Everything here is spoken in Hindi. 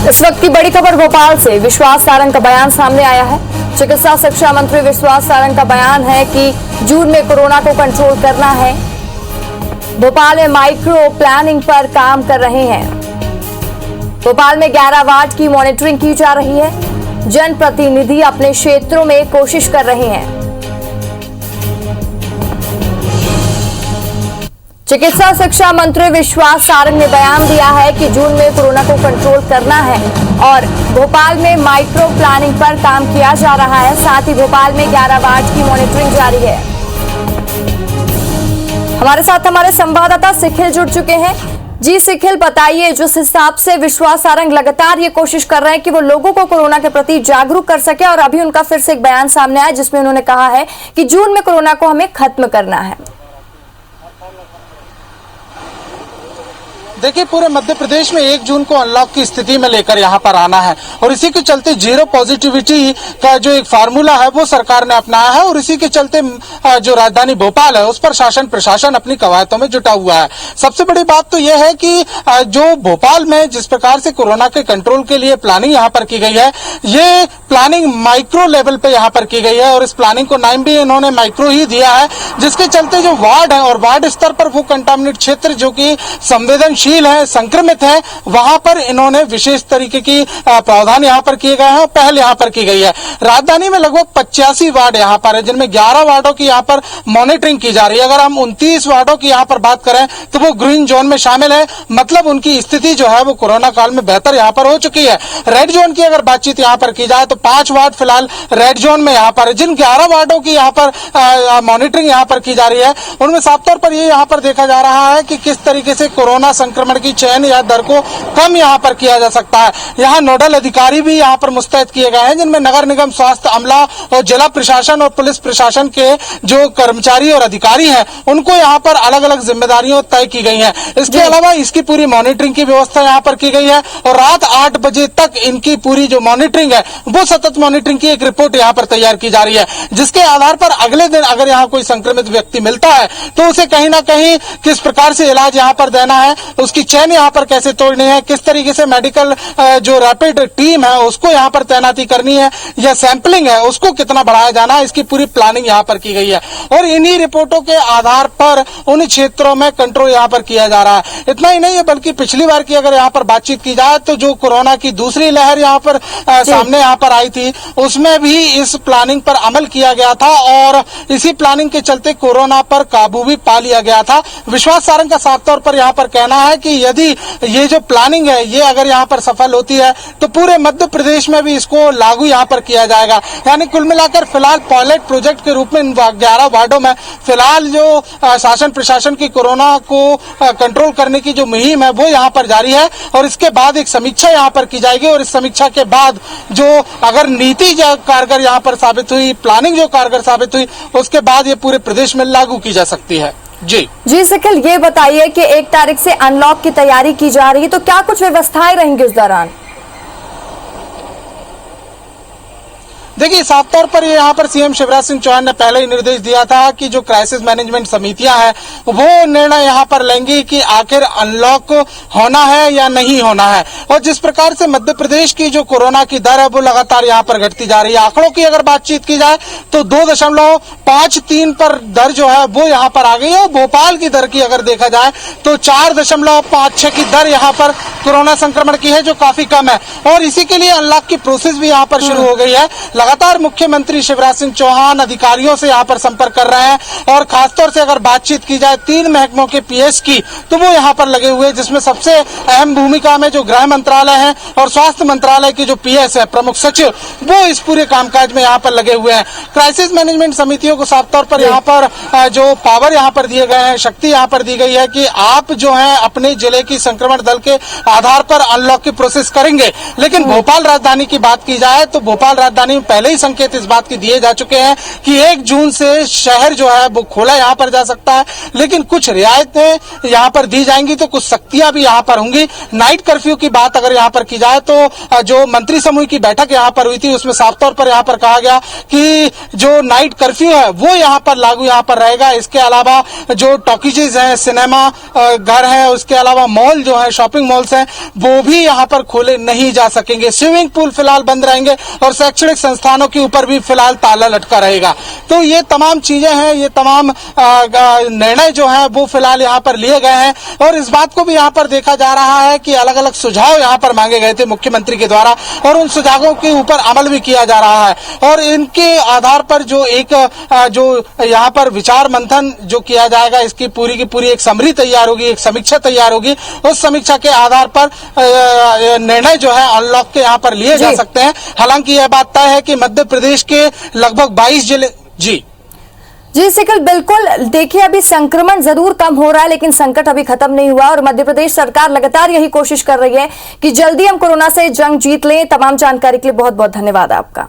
इस वक्त की बड़ी खबर भोपाल से विश्वास सारंग का बयान सामने आया है। चिकित्सा शिक्षा मंत्री विश्वास सारंग का बयान है कि जून में कोरोना को कंट्रोल करना है। भोपाल में माइक्रो प्लानिंग पर काम कर रहे हैं। भोपाल में 11 वार्ड की मॉनिटरिंग की जा रही है। जनप्रतिनिधि अपने क्षेत्रों में कोशिश कर रहे हैं। चिकित्सा शिक्षा मंत्री विश्वास सारंग ने बयान दिया है कि जून में कोरोना को कंट्रोल करना है और भोपाल में माइक्रो प्लानिंग पर काम किया जा रहा है। साथ ही भोपाल में 11 वार्ड की मॉनिटरिंग जारी है। हमारे साथ हमारे संवाददाता सिखिल जुड़ चुके हैं। जी सिखिल, बताइए, जिस हिसाब से विश्वास सारंग लगातार ये कोशिश कर रहे हैं कि वो लोगों को कोरोना के प्रति जागरूक कर सके, और अभी उनका फिर से एक बयान सामने आया जिसमें उन्होंने कहा है कि जून में कोरोना को हमें खत्म करना है। देखिए, पूरे मध्य प्रदेश में 1 जून को अनलॉक की स्थिति में लेकर यहाँ पर आना है और इसी के चलते जीरो पॉजिटिविटी का जो एक फार्मूला है वो सरकार ने अपनाया है और इसी के चलते जो राजधानी भोपाल है उस पर शासन प्रशासन अपनी कवायदों में जुटा हुआ है। सबसे बड़ी बात तो यह है कि जो भोपाल में जिस प्रकार से कोरोना के कंट्रोल के लिए प्लानिंग यहाँ पर की गई है, ये प्लानिंग माइक्रो लेवल पे यहाँ पर की गई है और इस प्लानिंग को नाम भी इन्होंने माइक्रो ही दिया है, जिसके चलते जो वार्ड है और वार्ड स्तर पर वो कंटामिनेट क्षेत्र जो कि संवेदनशील है, संक्रमित है, वहां पर इन्होंने विशेष तरीके की प्रावधान यहाँ पर किए गए हैं, पहल यहाँ पर की गई है। राजधानी में लगभग 85 वार्ड यहाँ पर है, जिनमें 11 वार्डों की यहाँ पर मॉनिटरिंग की जा रही है। अगर हम 29 वार्डों की यहाँ पर बात करें तो वो ग्रीन जोन में शामिल है, मतलब उनकी स्थिति जो है वो कोरोना काल में बेहतर यहाँ पर हो चुकी है। रेड जोन की अगर बातचीत यहाँ पर की जाए तो 5 वार्ड फिलहाल रेड जोन में यहाँ पर है। जिन 11 वार्डों की यहाँ पर मॉनिटरिंग यहाँ पर की जा रही है, उनमें साफ तौर पर ये यहाँ पर देखा जा रहा है कि किस तरीके से कोरोना संक्रमण की चयन या दर को कम यहाँ पर किया जा सकता है। यहाँ नोडल अधिकारी भी यहाँ पर मुस्तैद किए गए हैं, जिनमें नगर निगम, स्वास्थ्य अमला और जिला प्रशासन और पुलिस प्रशासन के जो कर्मचारी और अधिकारी हैं, उनको यहाँ पर अलग अलग जिम्मेदारियां तय की गई हैं। इसके अलावा इसकी पूरी मॉनिटरिंग की व्यवस्था यहाँ पर की गई है और रात 8 बजे तक इनकी पूरी जो मॉनिटरिंग है वो सतत मॉनिटरिंग की एक रिपोर्ट यहाँ पर तैयार की जा रही है, जिसके आधार पर अगले दिन अगर यहाँ कोई संक्रमित व्यक्ति मिलता है तो उसे कहीं ना कहीं किस प्रकार से इलाज यहाँ पर देना है, उसकी चैन यहाँ पर कैसे तोड़नी है, किस तरीके से मेडिकल जो रैपिड टीम है उसको यहाँ पर तैनाती करनी है या सैंपलिंग है उसको कितना बढ़ाया जाना है, इसकी पूरी प्लानिंग यहाँ पर की गई है और इन्हीं रिपोर्टों के आधार पर उन क्षेत्रों में कंट्रोल यहाँ पर किया जा रहा है। इतना ही नहीं है बल्कि पिछली बार की अगर यहाँ पर बातचीत की जाए तो जो कोरोना की दूसरी लहर यहाँ पर सामने यहाँ पर आई थी, उसमें भी इस प्लानिंग पर अमल किया गया था और इसी प्लानिंग के चलते कोरोना पर काबू भी पा लिया गया था। विश्वास सारंग का साफ तौर पर यहाँ पर कहना है कि यदि ये जो प्लानिंग है ये अगर यहाँ पर सफल होती है तो पूरे मध्य प्रदेश में भी इसको लागू यहाँ पर किया जाएगा। यानी कुल मिलाकर फिलहाल पायलट प्रोजेक्ट के रूप में 11 वार्डों में फिलहाल जो शासन प्रशासन की कोरोना को कंट्रोल करने की जो मुहिम है वो यहाँ पर जारी है और इसके बाद एक समीक्षा यहाँ पर की जाएगी और इस समीक्षा के बाद जो अगर नीति कारगर यहाँ पर साबित हुई, प्लानिंग जो कारगर साबित हुई, उसके बाद ये पूरे प्रदेश में लागू की जा सकती है। जी सिखिल, ये बताइए कि 1 तारीख से अनलॉक की तैयारी की जा रही है, तो क्या कुछ व्यवस्थाएं रहेंगी उस दौरान? देखिए, साफ तौर पर यहाँ पर सीएम शिवराज सिंह चौहान ने पहले ही निर्देश दिया था कि जो क्राइसिस मैनेजमेंट समितियां हैं वो निर्णय यहाँ पर लेंगी कि आखिर अनलॉक होना है या नहीं होना है। और जिस प्रकार से मध्य प्रदेश की जो कोरोना की दर है वो लगातार यहाँ पर घटती जा रही है। आंकड़ों की अगर बातचीत की जाए तो 2.53 पर दर जो है वो यहाँ पर आ गई है। भोपाल की दर की अगर देखा जाए तो 4.56 की दर यहाँ पर कोरोना संक्रमण की है, जो काफी कम है और इसी के लिए अनलॉक की प्रोसेस भी यहाँ पर शुरू हो गई है। लगातार मुख्यमंत्री शिवराज सिंह चौहान अधिकारियों से यहाँ पर संपर्क कर रहे हैं और खासतौर से अगर बातचीत की जाए 3 महकमों के पीएस की तो वो यहाँ पर लगे हुए, जिसमें सबसे अहम भूमिका में जो गृह मंत्रालय है और स्वास्थ्य मंत्रालय की जो पीएस है, प्रमुख सचिव, वो इस पूरे कामकाज में यहाँ पर लगे हुए हैं। क्राइसिस मैनेजमेंट समितियों को साफ तौर पर यहाँ पर जो पावर यहाँ पर दिए गए हैं, शक्ति यहाँ पर दी गई है कि आप जो है अपने जिले की संक्रमण दल के आधार पर अनलॉक की प्रोसेस करेंगे। लेकिन भोपाल राजधानी की बात की जाए तो भोपाल राजधानी में पहले ही संकेत इस बात के दिए जा चुके हैं कि 1 जून से शहर जो है वो खोला यहाँ पर जा सकता है, लेकिन कुछ रियायतें यहाँ पर दी जाएंगी तो कुछ सख्तियां भी यहाँ पर होंगी। नाइट कर्फ्यू की बात अगर यहाँ पर की जाए तो जो मंत्री समूह की बैठक यहाँ पर हुई थी उसमें साफ तौर पर यहाँ पर कहा गया कि जो नाइट कर्फ्यू है वो यहाँ पर लागू यहाँ पर रहेगा। इसके अलावा जो टॉकीजेज हैं, सिनेमा घर है, उसके अलावा मॉल जो है, शॉपिंग मॉल्स हैं, वो भी यहाँ पर खोले नहीं जा सकेंगे। स्विमिंग पूल फिलहाल बंद रहेंगे और शैक्षणिक संस्थानों के ऊपर भी फिलहाल ताला लटका रहेगा। तो ये तमाम चीजें हैं, ये तमाम निर्णय जो है वो फिलहाल यहाँ पर लिए गए हैं और इस बात को भी यहाँ पर देखा जा रहा है कि अलग अलग सुझाव यहाँ पर मांगे गए थे मुख्यमंत्री के द्वारा और उन सुझावों के ऊपर अमल भी किया जा रहा है और इनके आधार पर जो एक जो यहाँ पर विचार मंथन जो किया जाएगा, इसकी पूरी की पूरी एक समरी तैयार होगी, एक समीक्षा तैयार होगी। उस समीक्षा के आधार पर निर्णय जो है अनलॉक के यहाँ पर लिए जा सकते हैं। हालांकि यह बात तय है कि मध्य प्रदेश के लगभग 22 जिले जी सिकल, बिल्कुल। देखिए, अभी संक्रमण जरूर कम हो रहा है लेकिन संकट अभी खत्म नहीं हुआ और मध्य प्रदेश सरकार लगातार यही कोशिश कर रही है कि जल्दी हम कोरोना से जंग जीत लें। तमाम जानकारी के लिए बहुत बहुत धन्यवाद आपका।